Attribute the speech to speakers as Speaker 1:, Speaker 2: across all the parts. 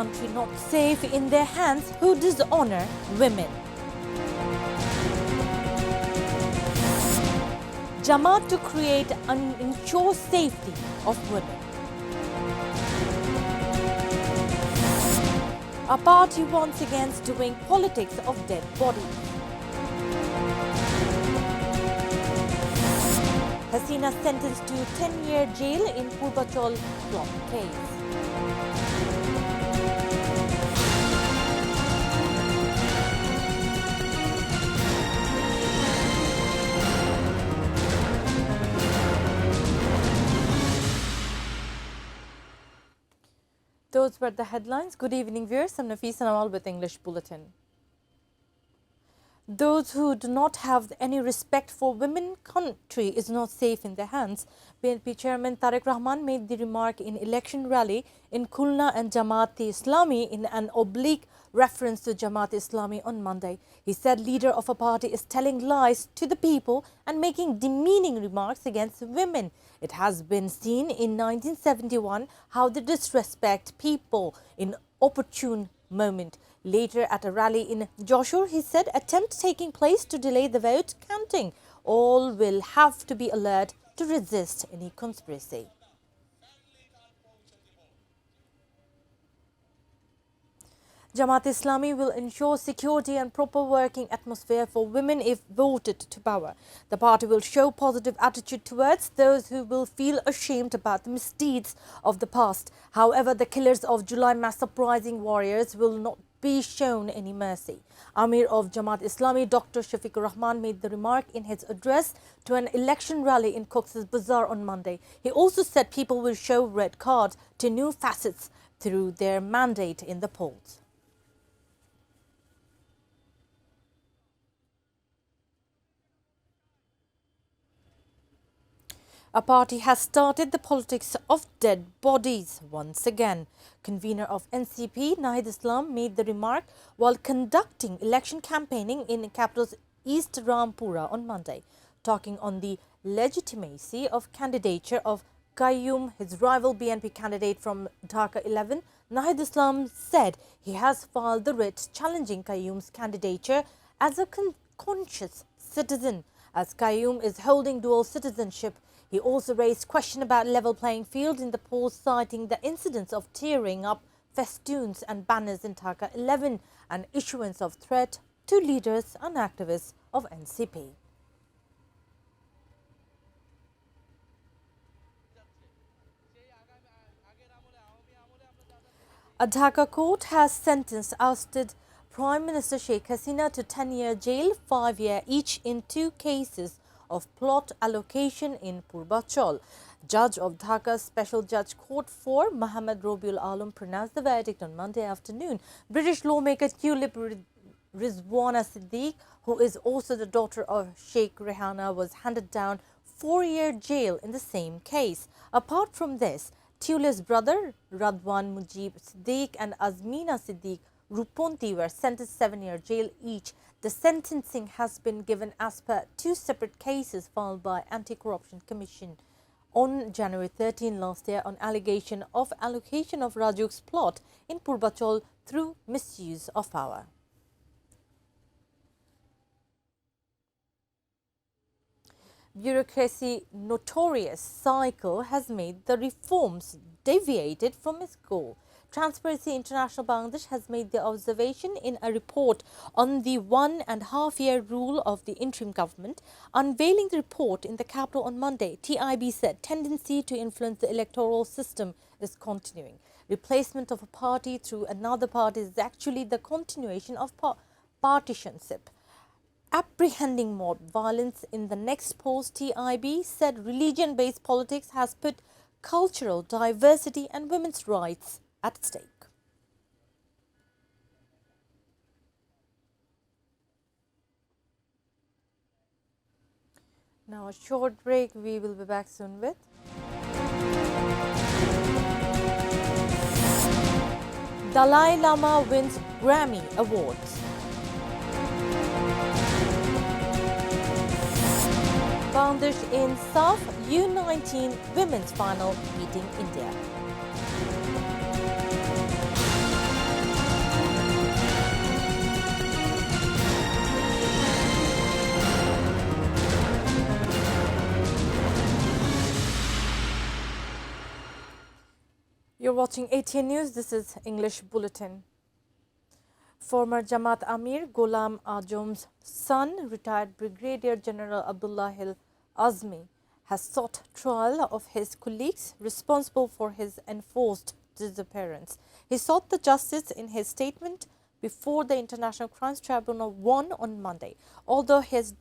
Speaker 1: country not safe in their hands who dishonor women. Jamaat to create and ensure safety of women. A party once again doing politics of dead bodies. Hasina sentenced to 10-year jail in Purbachal plot case. Those were the headlines. Good evening, viewers. I'm Nafisa Nawal with English Bulletin. Those who do not have any respect for women, country is not safe in their hands. BNP Chairman Tariq Rahman made the remark in election rally in Khulna and Jamaat-e-Islami in an oblique reference to Jamaat-e-Islami on Monday. He said leader of a party is telling lies to the people and making demeaning remarks against women. It has been seen in 1971 how they disrespect people in opportune moment. Later at a rally in Joshua, he said attempt taking place to delay the vote counting. All will have to be alert to resist any conspiracy. Jamaat-e-Islami will ensure security and proper working atmosphere for women if voted to power. The party will show positive attitude towards those who will feel ashamed about the misdeeds of the past. However, the killers of July mass uprising warriors will not be shown any mercy. Amir of Jamaat-Islami, Dr. Shafiqur Rahman, made the remark in his address to an election rally in Cox's Bazar on Monday. He also said people will show red cards to new facets through their mandate in the polls. A party has started the politics of dead bodies once again. Convener of NCP, Nahid Islam, made the remark while conducting election campaigning in capital's East Rampura on Monday. Talking on the legitimacy of candidature of Qayyum, his rival BNP candidate from Dhaka 11, Nahid Islam said he has filed the writ challenging Qayyum's candidature as a conscious citizen. As Qayyum is holding dual citizenship, he also raised question about level playing field in the polls, citing the incidents of tearing up festoons and banners in Dhaka 11 and issuance of threat to leaders and activists of NCP. A Dhaka court has sentenced ousted Prime Minister Sheikh Hasina to 10-year jail, 5-year each in 2 cases of plot allocation in Purbachal. Judge of Dhaka Special Judge Court 4, Mohammed Robiul Alam, pronounced the verdict on Monday afternoon. British lawmaker Tulip Rizwana Siddique, who is also the daughter of Sheikh Rehana, was handed down 4-year jail in the same case. Apart from this, Tulip's brother Radwan Mujib Siddique and Azmina Siddique Ruponti were sentenced 7-year jail each. The sentencing has been given as per 2 separate cases filed by Anti-Corruption Commission on January 13 last year on allegation of allocation of Rajuk's plot in Purbachal through misuse of power. Bureaucracy notorious cycle has made the reforms deviated from its goal. Transparency International Bangladesh has made the observation in a report on the 1.5-year rule of the interim government. Unveiling the report in the capital on Monday, TIB said tendency to influence the electoral system is continuing. Replacement of a party through another party is actually the continuation of partisanship. Apprehending mob violence in the next post, TIB said religion-based politics has put cultural diversity and women's rights at stake. Now a short break. We will be back soon with Dalai Lama wins Grammy Awards. Bangladesh in SAF U19 Women's Final beating India. You're watching ATN News. This is English Bulletin. Former Jamaat Amir Ghulam Azam's son, retired Brigadier General Abdullah Hil Azmi, has sought trial of his colleagues responsible for his enforced disappearance. He sought the justice in his statement before the International Crimes Tribunal 1 on Monday. Although his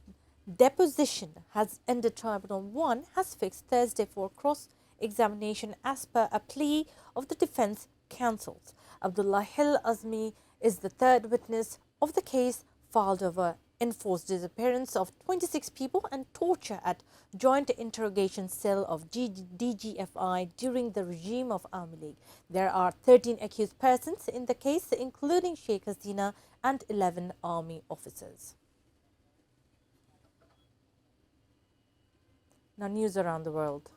Speaker 1: deposition has ended, Tribunal 1 has fixed Thursday for cross-examination as per a plea of the defence counsels. Abdullah Hil Azmi is the third witness of the case filed over enforced disappearance of 26 people and torture at joint interrogation cell of DGFI during the regime of Army League. There are 13 accused persons in the case, including Sheikh Hasina and 11 army officers. Now, news around the world.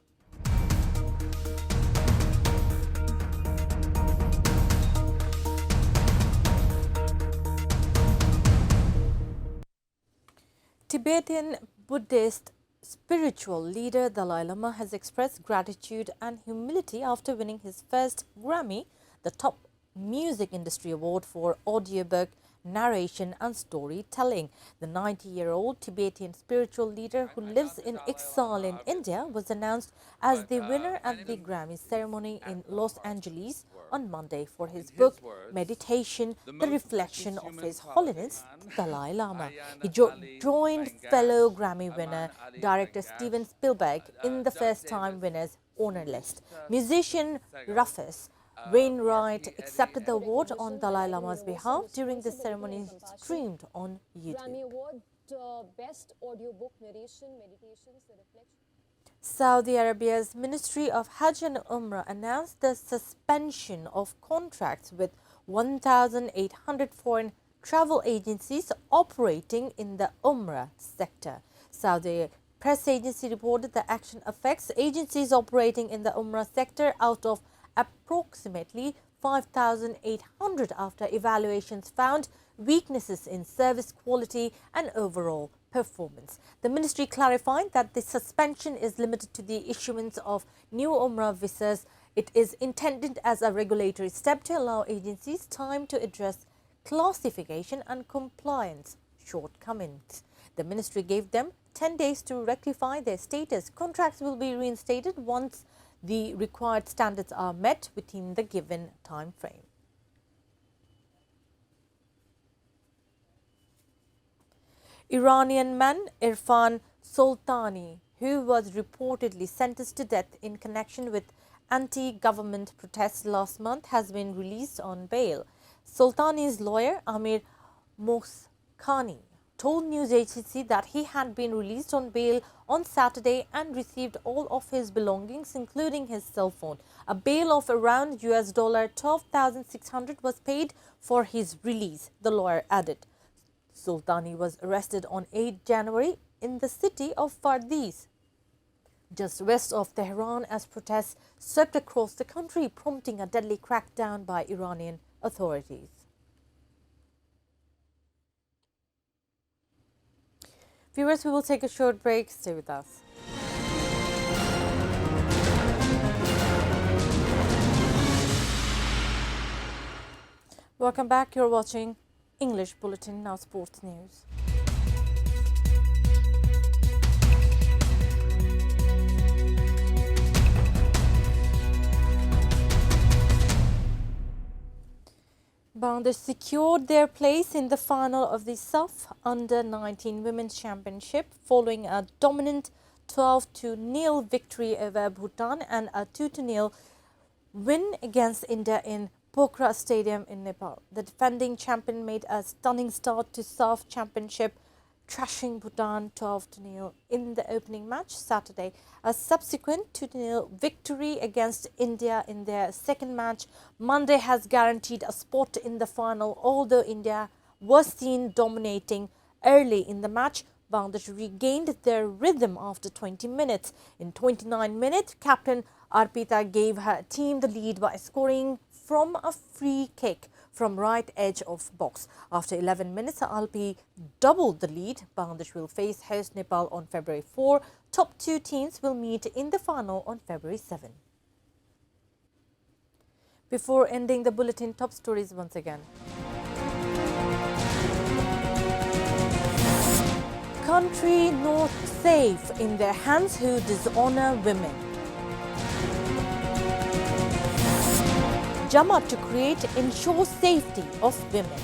Speaker 1: Tibetan Buddhist spiritual leader Dalai Lama has expressed gratitude and humility after winning his first Grammy, the top music industry award for audiobook narration and storytelling. The 90-year-old Tibetan spiritual leader who lives in exile in India was announced as the winner at the Grammy ceremony in Los Angeles on Monday for his book Meditation, the Reflection of His Holiness Dalai Lama. He joined fellow Grammy winner director Steven Spielberg in the first-time winners honor list. Musician Rufus Wainwright accepted the award on Dalai Lama's behalf during the ceremony streamed on YouTube.
Speaker 2: Best audiobook narration, meditations, the reflection.
Speaker 1: Saudi Arabia's Ministry of Hajj and Umrah announced the suspension of contracts with 1,800 foreign travel agencies operating in the Umrah sector. Saudi press agency reported the action affects agencies operating in the Umrah sector out of approximately 5,800 after evaluations found weaknesses in service quality and overall performance. The ministry clarified that the suspension is limited to the issuance of new Umrah visas. It is intended as a regulatory step to allow agencies time to address classification and compliance shortcomings. The ministry gave them 10 days to rectify their status. Contracts will be reinstated once the required standards are met within the given time frame. Iranian man Irfan Soltani, who was reportedly sentenced to death in connection with anti-government protests last month, has been released on bail. Soltani's lawyer Amir Mokhani told news agency that he had been released on bail on Saturday and received all of his belongings, including his cell phone. A bail of around $12,600 was paid for his release, the lawyer added. Soltani was arrested on 8 January in the city of Fardis, just west of Tehran, as protests swept across the country, prompting a deadly crackdown by Iranian authorities. Viewers, we will take a short break. Stay with us. Welcome back. You're watching English Bulletin, now sports news. Bangladesh secured their place in the final of the SAF Under-19 Women's Championship following a dominant 12-0 victory over Bhutan and a 2-0 win against India in Pokhara Stadium in Nepal. The defending champion made a stunning start to SAF Championship, trashing Bhutan 12-0 in the opening match Saturday. A subsequent 2-0 victory against India in their second match Monday has guaranteed a spot in the final. Although India was seen dominating early in the match, Bangladesh regained their rhythm after 20 minutes. In 29 minutes, captain Arpita gave her team the lead by scoring from a free kick from right edge of box. After 11 minutes, Alpi doubled the lead. Bangladesh will face host Nepal on February 4. Top 2 teams will meet in the final on February 7. Before ending the bulletin, top stories once again. Country not safe in their hands who dishonour women. Jamaat to create ensure safety of women.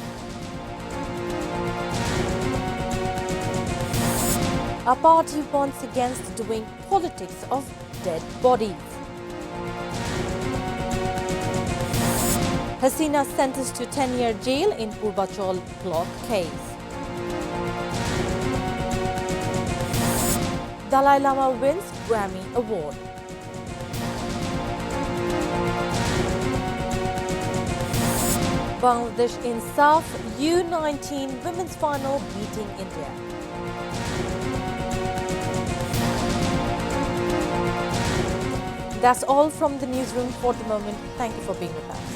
Speaker 1: A party warns against doing politics of dead bodies. Hasina sentenced to 10-year jail in Purbachal plot case. Dalai Lama wins Grammy Award. Bangladesh in SAF U19 women's final beating India. That's all from the newsroom for the moment. Thank you for being with us.